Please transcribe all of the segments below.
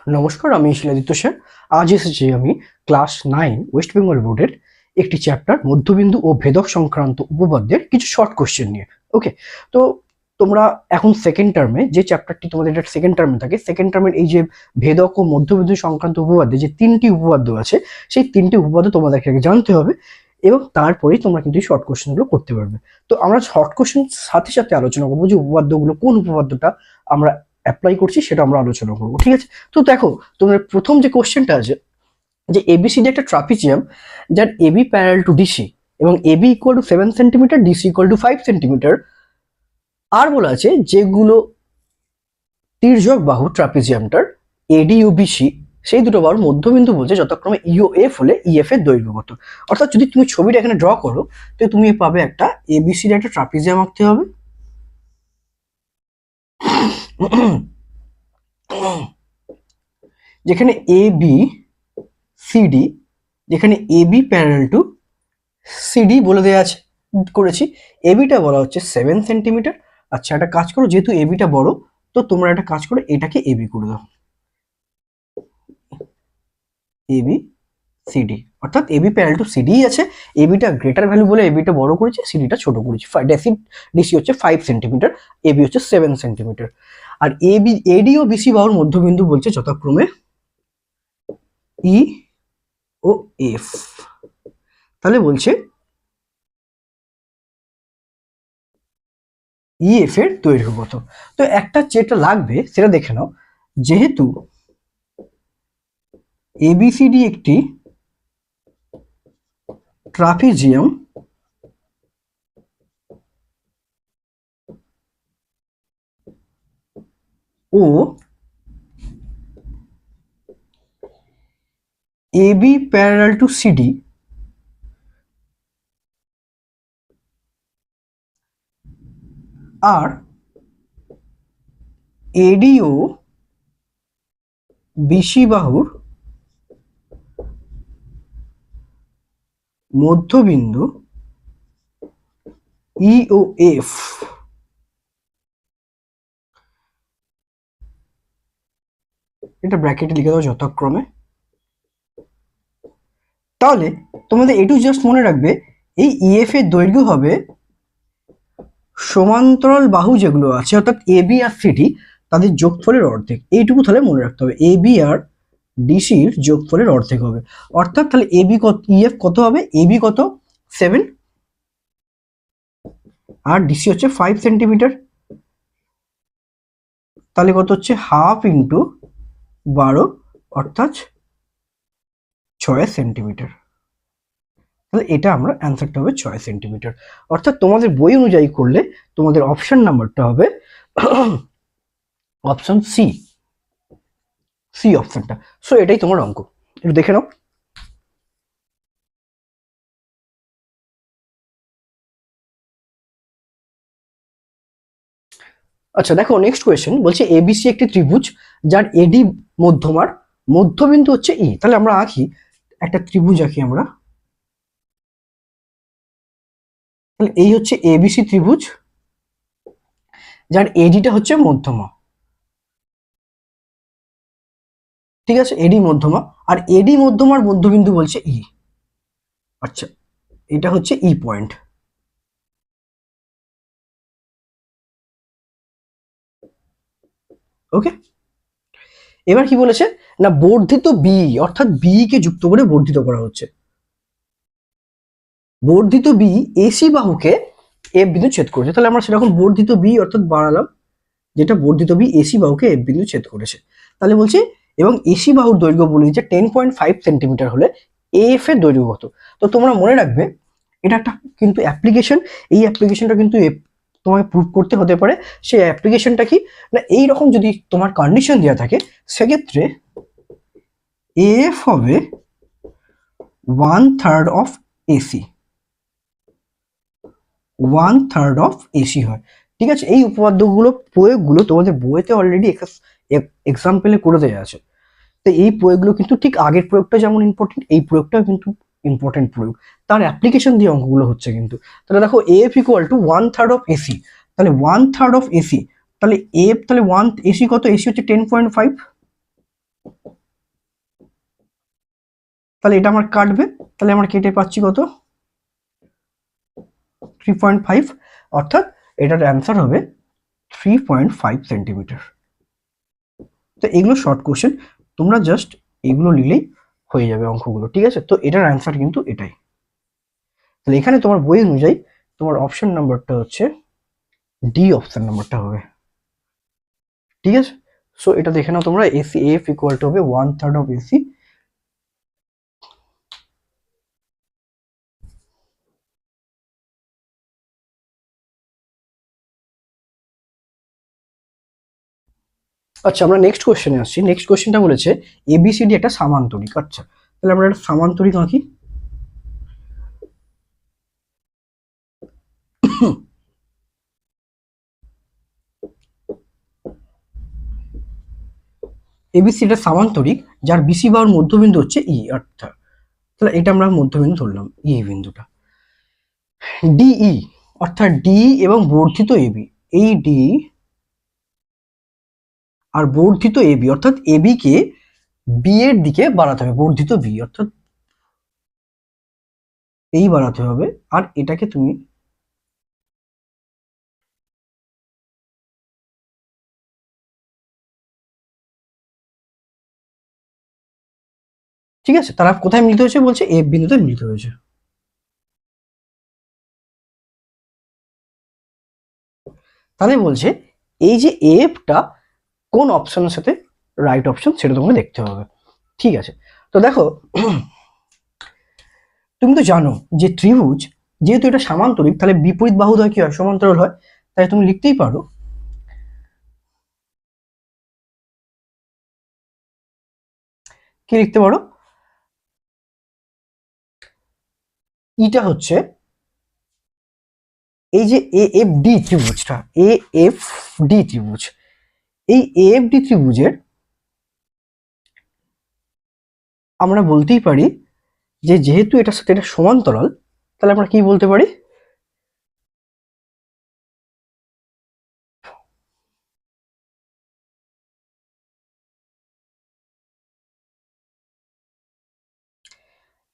নমস্কার, আমি শিলাদিত্য স্যার। আজ এসেছি আমি ক্লাস 9 ওয়েস্ট বেঙ্গল বোর্ডের একটি চ্যাপ্টার মধ্যবিন্দু ও ভেদক সংক্রান্ত উপপাদ্যের কিছু শর্ট কোশ্চেন নিয়ে। ওকে, তো তোমরা এখন সেকেন্ড টার্মে যে চ্যাপ্টারটি তোমাদের এটা সেকেন্ড টার্মে থাকে, সেকেন্ড টার্মের এই যে ভেদক ও মধ্যবিন্দু সংক্রান্ত উপপাদ্যে যে তিনটি উপপাদ্য আছে, সেই তিনটি উপপাদ্য তোমাদেরকে আগে জানতে হবে এবং তারপরেই তোমরা কিন্তু এই শর্ট কোশ্চেনগুলো করতে পারবে। তো আমরা শর্ট কোশ্চেন সাথে সাথে আলোচনা করবো যে উপপাদ্যগুলো, কোন উপপাদ্যটা আমরা অ্যাপ্লাই করছি সেটা আমরা আলোচনা করবো। ঠিক আছে, তো দেখো তোমাদের প্রথম যে কোশ্চেনটা আছে যে এবিসিডি একটা ট্রাপিজিয়াম যার এবি প্যারাল টু ডিসি এবং AB equal to 7 centimetre, DC equal to 5 centimetre. আর বলা আছে যেগুলো তির্যক বাহু ট্রাপিজিয়ামটার এডি ও বিসি, সেই দুটো বাহুর মধ্যবিন্দু বলছে যথাক্রমে ইও এফ হলে ইএফ এর দৈর্ঘ্য কত। অর্থাৎ যদি তুমি ছবিটা এখানে ড্র করো তো তুমি পাবে একটা এবিসিডি একটা ট্রাপিজিয়াম আঁকতে হবে। যেখানে এ বি সিডি, যেখানে এবি প্যারাল টু সিডি বলে দেওয়া আছে, করেছি। এবিটা বলা হচ্ছে 7 সেন্টিমিটার। আচ্ছা, একটা কাজ করো, যেহেতু এবিটা বড় তো তোমরা একটা কাজ করো, এটাকে এবি করে দাও, এবি সিডি। অর্থাৎ এবি প্যারাল টু সিডি আছে, এবিটা গ্রেটার ভ্যালু বলে এবিটা বড় করেছি, সিডিটা ছোট করেছি। ডিসি হচ্ছে 5 সেন্টিমিটার, এবি হচ্ছে 7 সেন্টিমিটার। আর এডি ও বিসি বাহুর মধ্যবিন্দু বলছে যথাক্রমে ই ও এফ। তাহলে বলছে ইএফ এর দৈর্ঘ্য কত। তো একটা যেটা লাগবে সেটা দেখে নাও। যেহেতু এবিসিডি একটি ট্রাপিজিয়াম ও এবি প্যারালাল টু সিডি, আর এডি ও বিসি বাহুর মধ্যবিন্দু ই ও এফ, এটা ব্র্যাকেটে লিখে দাও যথাক্রমে। তাহলে তোমাদের এটু জাস্ট মনে রাখবে, এই ইএফ এর দৈর্ঘ্য হবে সমান্তরাল বাহু যেগুলো আছে অর্থাৎ এবি আর সিডি তাদের যোগফলের অর্ধেক। এইটুকু তাহলে মনে রাখতে হবে, এবি আর ডিসির যোগফলের অর্ধেক হবে। অর্থাৎ তাহলে এবি কত, ইএফ কত হবে, এবি কত 7 আর ডিসি হচ্ছে 5 সেন্টিমিটার। তাহলে কত হচ্ছে, হাফ ইন্টু 12 অর্থাৎ 6 সেন্টিমিটার। তাহলে এটা আমরা অ্যান্সারটা হবে 6 সেন্টিমিটার। অর্থাৎ তোমাদের বই অনুযায়ী করলে তোমাদের অপশন নাম্বারটা হবে অপশন সি, সি অপশনটা। সো এটাই তোমার অঙ্ক, একটু দেখে নাও। আচ্ছা দেখো, নেক্সট কোয়েশ্চেন বলছে এবিসি একটি ত্রিভুজ যার এডি মধ্যমার মধ্যবিন্দু হচ্ছে ই। তাহলে আমরা আঁকি, একটা ত্রিভুজ আঁকি আমরা। তাহলে এই হচ্ছে এবিসি ত্রিভুজ যার এডিটা হচ্ছে মধ্যমা। ঠিক আছে, এডি মধ্যমা, আর এডি মধ্যমার মধ্যবিন্দু বলছে ই। আচ্ছা, এটা হচ্ছে ই পয়েন্ট। ওকে, এবার কি বলেছে না, বর্ধিত বি অর্থাৎ বি কে যুক্ত করে বর্ধিত করা হচ্ছে। বর্ধিত বি এসি বাহুকে এফ বিন্দু ছেদ করেছে। তাহলে আমরা সেরকম বর্ধিত বি অর্থাৎ বাড়ালাম, যেটা বর্ধিত বি এসি বাহুকে এফ বিন্দু ছেদ করেছে। তাহলে বলছে এবং এসি বাহুর দৈর্ঘ্য বলে দিচ্ছে 10.5 সেন্টিমিটার হলে এফ এর দৈর্ঘ্য কত। তো তোমরা মনে রাখবে এটা একটা কিন্তু অ্যাপ্লিকেশন, এই অ্যাপ্লিকেশনটা কিন্তু তোমাকে প্রুভ করতে হতে পারে। সেই অ্যাপ্লিকেশনটা কি না, এইরকম যদি তোমার কন্ডিশন দেওয়া থাকে সেক্ষেত্রে এফ হবে 1/3 অফ এসি, 1/3 অফ এসি হয়। ঠিক আছে, এই উপপাদ্যগুলো প্রয়োগগুলো তোমাদের বইতে অলরেডি এক্সাম্পলে করে দেওয়া আছে। তো এই প্রয়োগগুলো কিন্তু ঠিক আগের প্রয়োগটা যেমন ইম্পর্টেন্ট, এই প্রয়োগটাও কিন্তু ইম্পর্টেন্ট প্রয়োগ, তার অ্যাপ্লিকেশন দিয়ে অঙ্কগুলো হচ্ছে কিন্তু। তাহলে দেখো F equal two 1/3 of AC, তাহলে 1/3 অফ এসি, তাহলে এফ তাহলে 1 এসি কত, এসি হচ্ছে 10.5, তাহলে এটা আমার কাটবে, তাহলে আমরা কেটে পাচ্ছি কত 3.5, অর্থাৎ এটার অ্যান্সার হবে 3.5 সেন্টিমিটার। তো এগুলো শর্ট কোশ্চেন, তোমরা জাস্ট এগুলো নিলেই হয়ে যাবে অঙ্কগুলো, ঠিক আছে। তো এটার অ্যান্সার কিন্তু এটাই। তাহলে এখানে তোমার বই অনুযায়ী তোমার অপশন নাম্বারটা হচ্ছে ডি অপশন নাম্বারটা হবে, ঠিক আছে। সো এটা দেখে নাও তোমরা, এসি এফ ইকুয়াল টু হবে 1/3 অফ এসি। আচ্ছা, আমরা নেক্সট কোশ্চেনে আসছি। নেক্সট কোশ্চেনটা বলেছে এবিসিডি একটা সামান্তরিক। আচ্ছা, তাহলে আমরা একটা সামান্তরিক আঁকি। এবিসি এটা সামান্তরিক যার বিসি বাহুর মধ্যবিন্দু হচ্ছে ই, অর্থাৎ তাহলে এটা আমরা মধ্যবিন্দু ধরলাম ই বিন্দুটা। ডিই অর্থাৎ ডি এবং বর্ধিত এবি, এই ডি আর বর্ধিত এবি অর্থাৎ এবি কে বি এর দিকে বাড়াতে হবে, বর্ধিত বি অর্থাৎ এই বাড়াতে হবে, আর এটাকে তুমি ঠিক আছে। তারা কোথায় মিলিত হয়েছে বলছে এফ বিন্দুতে মিলিত হয়েছে। তাহলে বলছে এই যে এফটা কোন অপশনের সাথে রাইট অপশন সেটা তোমাকে দেখতে হবে, ঠিক আছে। তো দেখো তুমি তো জানো যে ত্রিভুজ যেহেতু এটা সামান্তরিক, তাহলে বিপরীত বাহুদ্বয় কি হয়, সমান্তরাল হয়। তাই তুমি লিখতেই পারো কি লিখতে পারো, ইটা হচ্ছে এই যে এ এফ ডি ত্রিভুজটা, এ এফ ডি ত্রিভুজ, এই এ এফ ডি ত্রিভুজের আমরা বলতেই পারি যে যেহেতু এটার সাথে এটা সমান্তরাল, তাহলে আমরা কি বলতে পারি,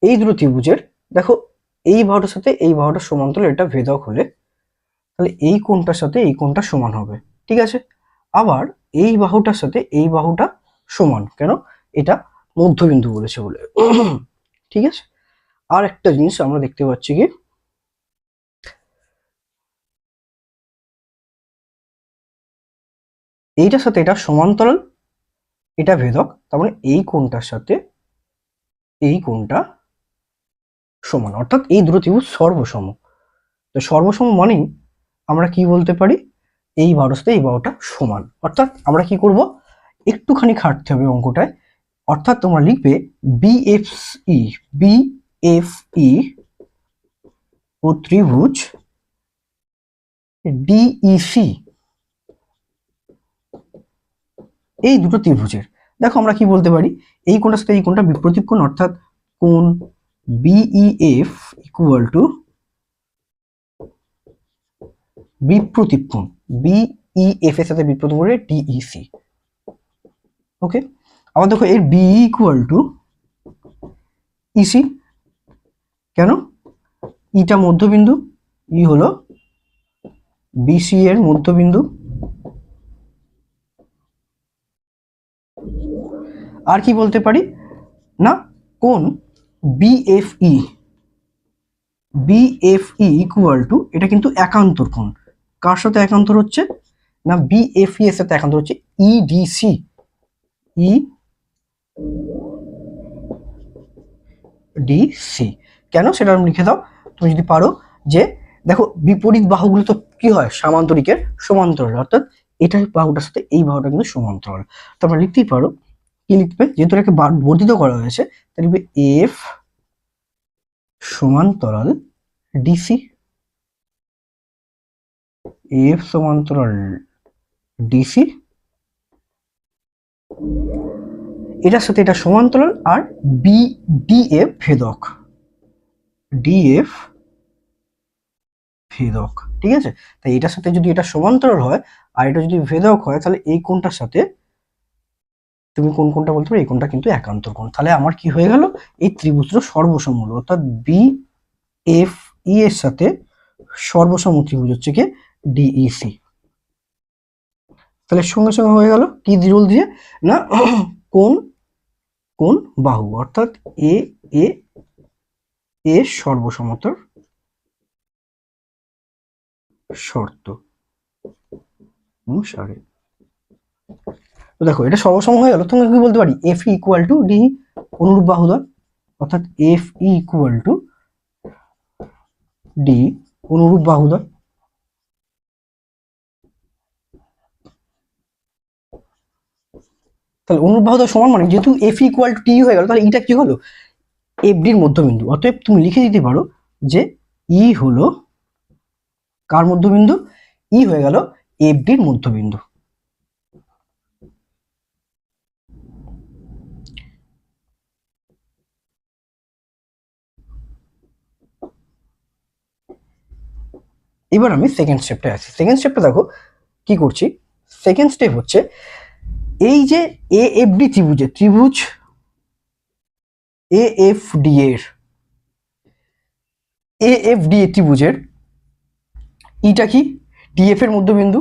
এই দুটো ত্রিভুজের দেখো এই বাহুটার সাথে এই বাহুটার সমান্তরাল, এটা ভেদক হলে তাহলে এই কোণটার সাথে এই কোণটা সমান হবে, ঠিক আছে। আবার এই বাহুটার সাথে এই বাহুটা সমান, কেন, এটা মধ্যবিন্দু বলেছে বলে, ঠিক আছে। আর একটা জিনিস আমরা দেখতে পাচ্ছি কি, এইটার সাথে এটা সমান্তরাল, এটা ভেদক, তার মানে এই কোণটার সাথে এই কোণটা সমান, অর্থাৎ এই দুটো ত্রিভুজ সর্বসম। তো সর্বসম মানেই আমরা কি বলতে পারি, এই বাহুটার সাথে এই বাহুটা সমান, অর্থাৎ আমরা কি করব, একটুখানি খাটতে হবে অঙ্কটায়। অর্থাৎ তোমরা লিখবে বিএফই, বিএফই ও ত্রিভুজ ডিইসি, এই দুটো ত্রিভুজের দেখো আমরা কি বলতে পারি, এই কোণটার সাথে এই কোণটা বিপরীত কোণ, অর্থাৎ কোণ বিইএফ ইকুয়াল টু বিপ্রতীপ কোণ, বিইএফ এর সাথে বিপ্রতীপ কোণ ডিইসি, ওকে। আবার দেখো এর বিই ইকুয়াল টু ইসি, কেন, ইটা মধ্যবিন্দু, ই হলো বিসি এর মধ্যবিন্দু। আর কি বলতে পারি না, কোণ বিএফই, বিএফই ইকুয়াল টু এটা কিন্তু একান্তর কোণ, কার সাথে একান্তর হচ্ছে না, বিএফই এর সাথে একান্তর হচ্ছে ইডিসি, ইডিসি। কেন সেটা লিখে দাও তুমি যদি পারো, যে দেখো বিপরীত বাহুগুলো তো কি হয় সামান্তরিকের সমান্তরাল, অর্থাৎ এটা বাহুটার সাথে এই বাহুটা কিন্তু সমান্তরাল। তো আমরা লিখতেই পারো কি লিখবে, যেহেতু এটাকে বর্ধিত করা হয়েছে তাহলে লিখবে এফ সমান্তরাল ডিসি, এফ সমান্তরাল ডিসি, এটার সাথে এটা সমান্তরাল, আর বি ডিএফ ভেদক, ডিএফ ভেদক, ঠিক আছে। তাই এটার সাথে যদি এটা সমান্তরাল হয় আর এটা যদি ভেদক হয়, তাহলে এই কোণটার সাথে তুমি কোন কোনটা বলতে পারো? এই কোনটা কিন্তু একান্তর কোণ। তাহলে আমার কি হয়ে গেল, এই ত্রিভুজটা সর্বসমমূল, অর্থাৎ বি এফ ই এর সাথে সর্বসম ত্রিভুজ হচ্ছে কি ডিইসি। তাহলে সঙ্গে সঙ্গে হয়ে গেল কি রুল দিয়ে না, কোন কোন বাহু অর্থাৎ এ এ এ সর্বসমতার শর্ত অনুসারে। তো দেখো এটা সর্বসম হয়ে গেল, তুমি কি বলতে পারি এফ ইকুয়াল টু ডি অনুরূপ বাহুদ্বয়, অর্থাৎ এফ ইকুয়াল টু ডি অনুরূপ বাহুদ্বয়। তাহলে অনুরূপ বাহুদ্বয় সমান মানে যেহেতু এফ ইকুয়াল টু টি হয়ে গেল, তাহলে এটা কি হলো এফ ডির মধ্যবিন্দু। অতএব তুমি লিখে দিতে পারো যে ই হলো কার মধ্যবিন্দু, ই হয়ে গেল এফ ডির মধ্যবিন্দু। এবার আমি সেকেন্ড স্টেপটা আসি। সেকেন্ড স্টেপটা দেখো কি করছি। সেকেন্ড স্টেপ হচ্ছে এই যে এ এফ ডি ত্রিভুজের ত্রিভুজ এ এফ ডি এর এ এফ ডি ত্রিভুজের ইটা কি ডিএফ এর মধ্যবিন্দু।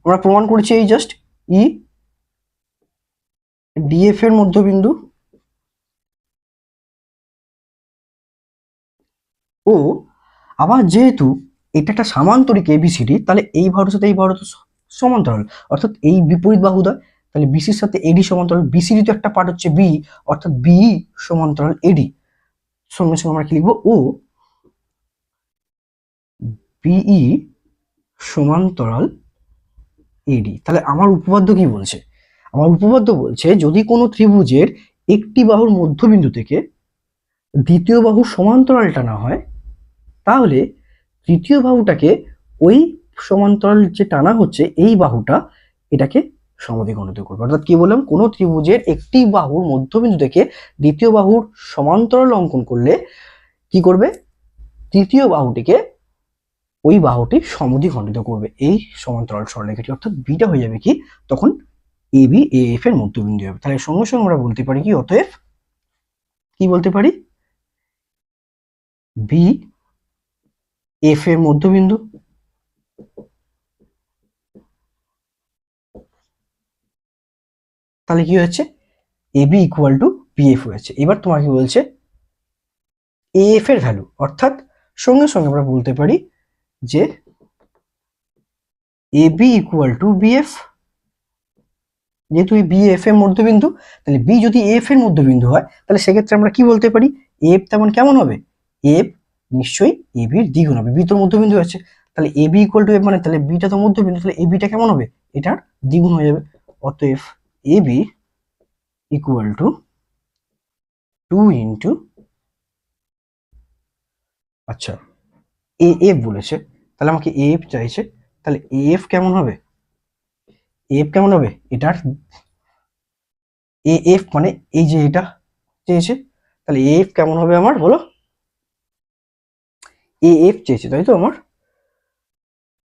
আমরা প্রমাণ করেছি এই জাস্ট ই ডিএফ এর মধ্যবিন্দু ও আবার যেহেতু এটা একটা সামান্তরিক এবিসিডি, তাহলে এই বাহুর সাথে এই বাহুর সমান্তরাল, অর্থাৎ এই বিপরীত বাহুদ্বয়। তাহলে বিসির সাথে এডি সমান্তরাল, বিসিডি তো একটা পার্ট হচ্ছে বি, অর্থাৎ বি সমান্তরাল এডি। সঙ্গে সঙ্গে আমরা কি লিখবো, ও বিই সমান্তরাল এডি। তাহলে আমার উপপাদ্য কি বলছে, আমার উপপাদ্য বলছে যদি কোনো ত্রিভুজের একটি বাহুর মধ্যবিন্দু থেকে দ্বিতীয় বাহুর সমান্তরাল টানা হয়, তাহলে তৃতীয় বাহুটাকে ওই সমান্তরাল যে টানা হচ্ছে এই বাহুটা এটাকে সমদ্বিখণ্ডিত করবে। অর্থাৎ কি বললাম, কোনো ত্রিভুজের একটি বাহুর মধ্যবিন্দু থেকে দ্বিতীয় বাহুর সমান্তরাল অঙ্কন করলে কি করবে, তৃতীয় বাহুটিকে ওই বাহুটি সমদ্বিখণ্ডিত করবে এই সমান্তরাল সরলরেখাটি। অর্থাৎ বিটা হয়ে যাবে কি তখন এ বি এ এফ এর মধ্যবিন্দু হবে। তাহলে সঙ্গে সঙ্গে আমরা বলতে পারি কি, অতএব কি বলতে পারি, বি এফ এর মধ্যবিন্দু তাহলে কি হচ্ছে A B equal to BF হয়েছে। এবার তোমাকে বলছে এএফ এর ভ্যালু, অর্থাৎ সঙ্গে সঙ্গে আমরা বলতে পারি যে A B equal to BF. যেহেতু এই বি এফ এর মধ্যবিন্দু, তাহলে বি যদি এফ এর মধ্যবিন্দু হয়, তাহলে সেক্ষেত্রে আমরা কি বলতে পারি, এফ তেমন কেমন হবে, এফ নিশ্চয়ই এ বির দ্বিগুণ হবে। বি তো মধ্যবিন্দু আছে, তাহলে A B equal to F মানে তাহলে বিটা তো মধ্যবিন্দু, তাহলে এ বিটা কেমন হবে, এটার দ্বিগুণ হয়ে যাবে। অতএব A B equal to 2 into, আচ্ছা এ এফ বলেছে, তাহলে আমাকে এ এফ চাইছে, তাহলে এ এফ কেমন হবে, এফ কেমন হবে এটার, এ এফ মানে এই যে এটা চেয়েছে, তাহলে এ এফ কেমন হবে আমার বলো, এ এফ চেয়েছে তাই তো, আমার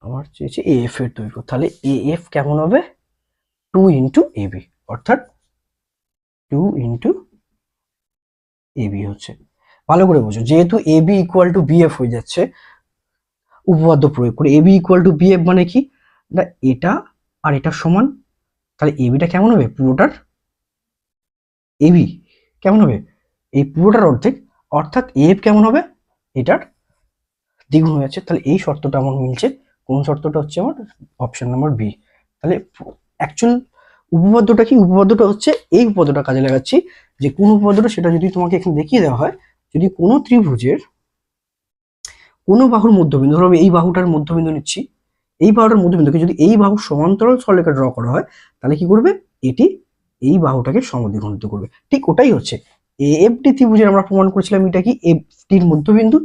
আমার চেয়েছে এ এফ এর দৈর্ঘ্য, তাহলে এ এফ কেমন হবে 2 ইন্টু এ বি, অর্থাৎ 2 ইন্টু এ বি হচ্ছে। ভালো করে বুঝো, যেহেতু A B equal to BF হয়ে যাচ্ছে, উপপাদ্য প্রয়োগ করে A B equal to BF মানে কি না, এটা আর এটা সমান, তাহলে এ বিটা কেমন হবে পুরোটার, এ বি কেমন হবে এই পুরোটার অর্ধেক, অর্থাৎ এফ কেমন হবে এটার দ্বিগুণ হয়ে যাচ্ছে। তাহলে এই শর্তটা আমার মিলছে, কোন শর্তটা হচ্ছে আমার অপশন নাম্বার বি। তাহলে অ্যাকচুয়াল উপপাদ্যটা কি, উপপাদ্যটা হচ্ছে এই উপপাদ্যটা কাজে লাগাচ্ছি, যে কোন উপপাদ্যটা সেটা যদি তোমাকে এখানে দেখিয়ে দেওয়া হয়, যদি কোনো ত্রিভুজের কোনো বাহুর মধ্যবিন্দু, ধরো আমি এই বাহুটার মধ্যবিন্দু নিচ্ছি, এই বাহুটার মধ্যবিন্দুকে যদি এই বাহুর সমান্তরাল সরলরেখা ড্র করা হয়, তাহলে কি করবে, এটি এই বাহুটাকে সমদ্বিখণ্ডিত করবে। ঠিক ওটাই হচ্ছে এ এফ ডি ত্রিভুজের আমরা প্রমাণ করেছিলাম এটা কি এফ ডির মধ্যবিন্দু,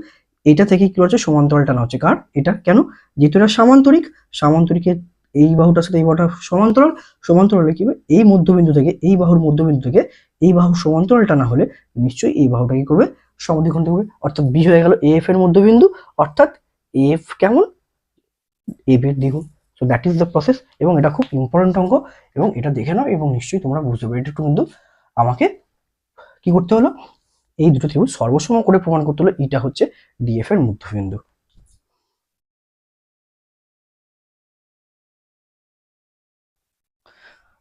এটা থেকে কি হচ্ছে সমান্তরাল টানা হচ্ছে কার, এটা কেন, যেহেতু এটা সামান্তরিক, সামান্তরিকের এই বাহুটার সাথে এই বাহুটা সমান্তরাল, সমান্তরাল হলে কি হবে এই মধ্যবিন্দু থেকে এই বাহুর মধ্যবিন্দু থেকে এই বাহুর সমান্তরাল টানা হলে নিশ্চয়ই এই বাহুটা কি করবে সমদ্বিখণ্ডিত করবে। অর্থাৎ বি হয়ে গেল এফ এর মধ্যবিন্দু, অর্থাৎ এফ কেমন এ বি এর দ্বিগুণ। So that is the process, এবং এটা খুব ইম্পর্টেন্ট অঙ্ক, এবং এটা দেখে নাও এবং নিশ্চয়ই তোমরা বুঝতে পারবে। এটা একটু কিন্তু আমাকে কি করতে হলো, এই দুটো ত্রিভুজ সর্বসম করে প্রমাণ করতে হলো এটা হচ্ছে ডিএফ এর মধ্যবিন্দু।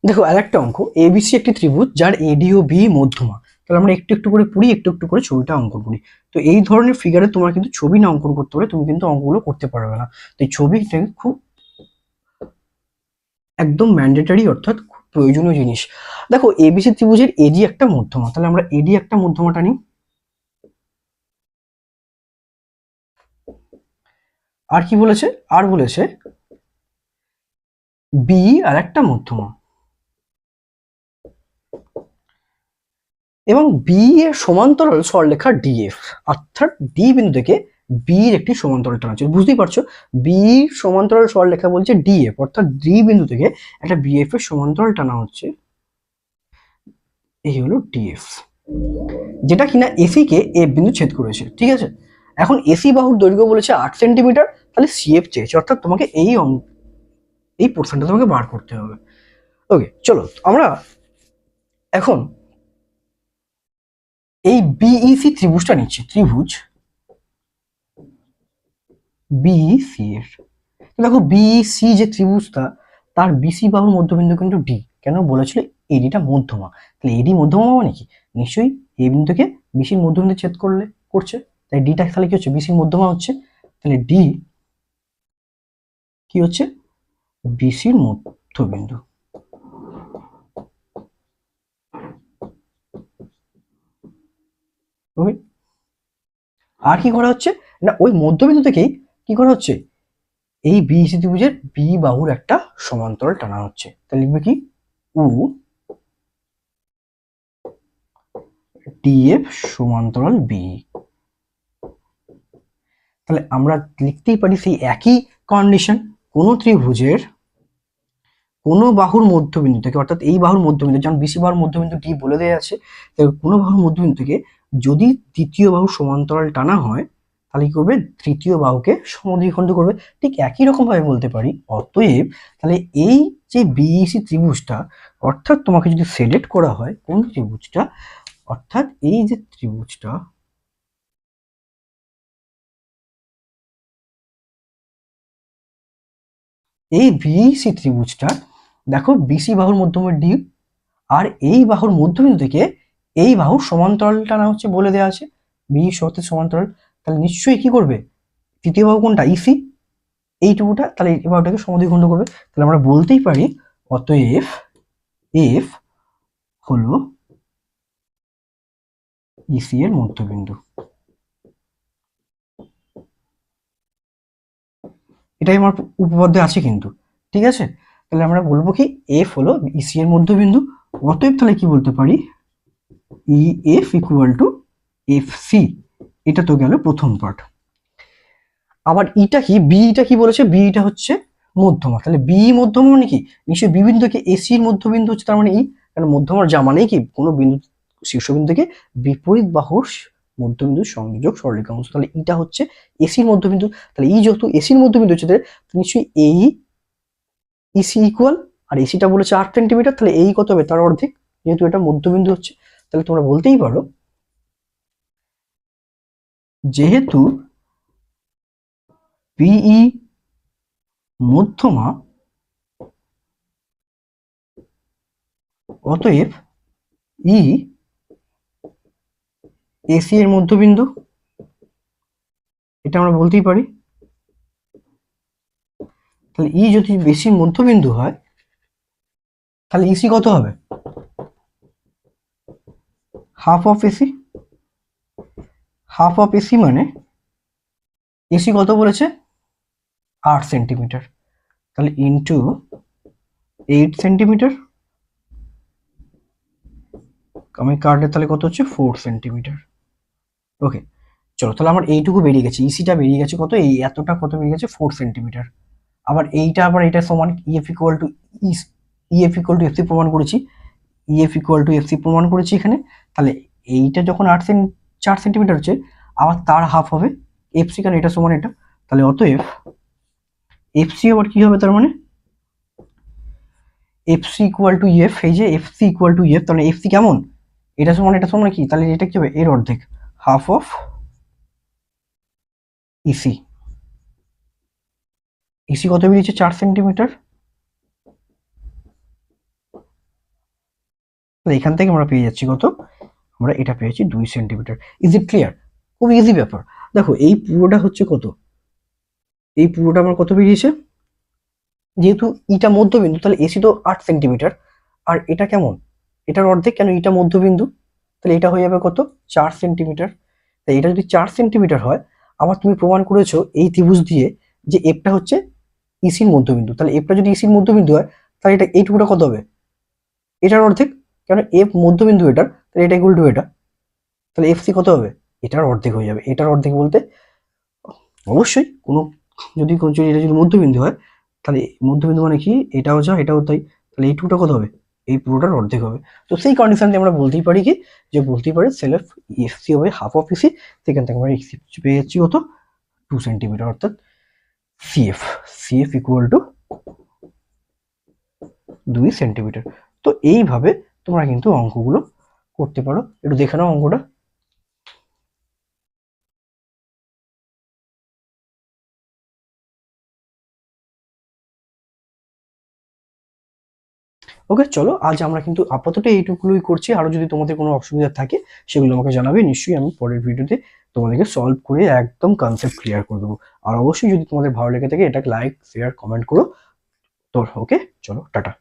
দেখো আরেকটা অঙ্ক, এবিসি একটি ত্রিভুজ যার এডি ও বি মধ্যমা। তাহলে আমরা একটু একটু করে পড়ি, একটু একটু করে ছবিটা অঙ্কন করি। তো এই ধরনের ফিগারে তোমার কিন্তু ছবি না অঙ্কন করতে পারে, তুমি কিন্তু অঙ্কগুলো করতে পারবে না। তো এই ছবিটা খুব একদম ম্যান্ডেটরি, অর্থাৎ খুব প্রয়োজনীয় জিনিস। দেখো এবিসি ত্রিভুজের এডি একটা মধ্যমা, তাহলে আমরা এডি একটা মধ্যমাটা নিই। আর কি বলেছে, আর বলেছে বি আর একটা মধ্যমা, এবং বি এর সমান্তরাল সরলরেখা ডিএফ, অর্থাৎ ডি বিন্দু থেকে বি এর একটি সমান্তরাল টানা হচ্ছে। বুঝতেই পারছো, বি সমান্তরাল সরলরেখা বলছে ডিএফ, অর্থাৎ ডি বিন্দু থেকে একটা বিএফ এর সমান্তরাল টানা হচ্ছে, এই হলো ডিএফ, যেটা কিনা এসি কে এফ বিন্দু ছেদ করেছে। ঠিক আছে, এখন এসি বাহুর দৈর্ঘ্য বলেছে 8 সেন্টিমিটার, তাহলে সিএফ চেয়েছে, অর্থাৎ তোমাকে এই পোর্শনটা তোমাকে বার করতে হবে। ওকে, চলো আমরা এখন এই বিইসি ত্রিভুজটা নিচ্ছি, ত্রিভুজ বিসি এর। দেখো বিসি যে ত্রিভুজটা, তার বিসি বাহুর মধ্যবিন্দু কিন্তু ডি, কেন বলেছিল এডিটা মধ্যমা, তাহলে এডি মধ্যমা মানে কি, নিশ্চয়ই এ বিন্দু থেকে বিসির মধ্যবিন্দু ছেদ করছে, তাই ডিটা তাহলে কি হচ্ছে, বিসির মধ্যমা হচ্ছে, তাহলে ডি কি হচ্ছে, বিসির মধ্যবিন্দু। ওকে, আর কি করা হচ্ছে না, ওই মধ্যবিন্দু থেকেই কি করা হচ্ছে, এই বিসি ত্রিভুজের বি বাহুর একটা সমান্তরাল টানা হচ্ছে, তাহলে লিখবে কি উ ডিএফ সমান্তরাল বি। তাহলে আমরা লিখতেই পারি সেই একই কন্ডিশন, কোন ত্রিভুজের কোনো বাহুর মধ্যবিন্দু থেকে, অর্থাৎ এই বাহুর মধ্যবিন্দু, যেমন বিসি বাহুর মধ্যবিন্দু ডি বলে দেওয়া আছে, কোনো বাহুর মধ্যবিন্দু থেকে যদি তৃতীয় বাহু সমান্তরাল টানা হয়, তাহলে কি করবে, তৃতীয় বাহুকে সমদ্বিখণ্ড করবে। ঠিক একই রকম ভাবে বলতে পারি, অতএব তাহলে এই যে বিইসি ত্রিভুজটা, অর্থাৎ তোমাকে যদি সিলেক্ট করা হয় কোন ত্রিভুজটা, অর্থাৎ এই যে ত্রিভুজটা, এই বিইসি ত্রিভুজটা, দেখো বিসি বাহুর মধ্যবিন্দু ডি, আর এই বাহুর মধ্যবিন্দু থেকে এই বাহুর সমান্তরাল টানা হচ্ছে বলে দেওয়া আছে, বি সত্যের সমান্তরাল, তাহলে নিশ্চয়ই কি করবে, তৃতীয় বাহু কোনটা, ইসি, এইটুকুটা, তাহলে এই বাহুটাকে সমদ্বিখণ্ড করবে। তাহলে আমরা বলতেই পারি অতএব এফ হলো ইসি এর মধ্যবিন্দু। এটাই আমার উপপাদ্যে আছে কিন্তু, ঠিক আছে। তাহলে আমরা বলবো কি, এফ হলো ইসি এর মধ্যবিন্দু, অতএব তাহলে কি বলতে পারি, E F equal to F C. এটা তো গেল প্রথম পার্ট। আবার ইটা কি, বিটা কি বলেছে, বিটা হচ্ছে মধ্যমা, তাহলে বি মধ্যমা মানে কি, নিশ্চয়ই বি বিন্দুকে এসির মধ্যবিন্দু হচ্ছে, তার মানে ই, কারণ মধ্যমার যা মানেই কি, কোনো বিন্দু শীর্ষবিন্দু থেকে বিপরীত বাহুর মধ্যবিন্দু সংযোগ সরলরেখা অংশ, তাহলে ইটা হচ্ছে এসির মধ্যবিন্দু। তাহলে ই যেহেতু এসির মধ্যবিন্দু হচ্ছে, নিশ্চয়ই এই ইসি ইকুয়াল, আর এসিটা বলেছে 8 সেন্টিমিটার, তাহলে এই কত হবে, তার অর্ধেক, যেহেতু এটা মধ্যবিন্দু হচ্ছে। তাহলে তোমরা বলতেই পারো যেহেতু বিই মধ্যমা, অতএব ই এসি এর মধ্যবিন্দু, এটা আমরা বলতেই পারি। তাহলে ই যদি বেশি মধ্যবিন্দু হয়, তাহলে ইসি কত হবে, half of AC, half of AC মানে এসি কত বলেছে 8 সেন্টিমিটার, তাহলে ইন্টু 8 সেন্টিমিটার, আমি কাটলে তাহলে কত হচ্ছে 4 সেন্টিমিটার। ওকে, চলো তাহলে আমার এইটুকু বেরিয়ে গেছে, ইসিটা বেরিয়ে গেছে কত, এই এতটা কত বেরিয়ে গেছে 4 সেন্টিমিটার। আবার এইটা আবার এটা সমান EF equal to EF equal to FC প্রমাণ করেছি, ইএফ ইকুয়াল টু এফসি প্রমাণ করেছি এখানে। তাহলে এইটা যখন 4 সেন্টিমিটার হচ্ছে, আবার তার হাফ হবে এফসি, কারণ এটা সমান এটা, তাহলে অতএব এফসি আবার কি হবে, তার মানে এফসি ইকুয়াল টু এফ, এই যে এফসি ইকুয়াল টু এফ, তাহলে এফসি কেমন, এটা সমান কি, তাহলে এটা কি হবে, এর অর্ধেক, হাফ অফ ইসি। ইসি কত বেরিয়েছে, 4 সেন্টিমিটার। এখান থেকে আমরা পেয়ে যাচ্ছি কত, আমরা এটা পেয়েছি 2 সেন্টিমিটার। Is it clear? খুব ইজি ব্যাপার। দেখো এই পুরোটা হচ্ছে কত, এই পুরোটা আমার কত বেরিয়েছে, যেহেতু ইটা মধ্যবিন্দু তাহলে এসি তো 8 সেন্টিমিটার, আর এটা কেমন, এটার অর্ধেক, কেন ইটা মধ্যবিন্দু, তাহলে এটা হয়ে যাবে কত, 4 সেন্টিমিটার। তাই এটা যদি 4 সেন্টিমিটার হয়, আবার তুমি প্রমাণ করেছো এই ত্রিভুজ দিয়ে যে এফটা হচ্ছে ইসির মধ্যবিন্দু, তাহলে এফটা যদি ইসির মধ্যবিন্দু হয়, তাহলে এটা এইটুকুটা কত হবে, এটার অর্ধেক, কেন এফ মধ্যবিন্দু এটার, তাহলে এটা ইকুয়াল টু এটা, তাহলে এফসি কত হবে, এটার অর্ধেক হয়ে যাবে। এটার অর্ধেক বলতে অবশ্যই যদি এটা যদি মধ্যবিন্দু হয়, তাহলে মধ্যবিন্দু মানে কি, এটাও যা এটাও তাই, তাহলে এইটুকুটা কত হবে, এই পুরোটার অর্ধেক হবে। তো সেই কন্ডিশন দিয়ে আমরা বলতেই পারি কি, যে বলতেই পারি সেলফ এফসি হবে হাফ অফ ইসি, সেখান থেকে আমরা এক্সি পেয়ে যাচ্ছি কত, 2 সেন্টিমিটার, অর্থাৎ CF, CF equal to 2 centimetre. তো এইভাবে তোমরা কিন্তু অঙ্কগুলো করতে পারো। একটু দেখে নাও অঙ্কটা। ওকে, চলো আজ আমরা কিন্তু আপাতত এইটুকুই করছি। আরো যদি তোমাদের কোনো অসুবিধা থাকে সেগুলো আমাকে জানাবে, নিশ্চয়ই আমি পরের ভিডিওতে তোমাদেরকে সলভ করে একদম কনসেপ্ট ক্লিয়ার করে দেবো। আর অবশ্যই যদি তোমাদের ভালো লেগে থাকে এটাকে লাইক শেয়ার কমেন্ট করো। তো ওকে, চলো টাটা।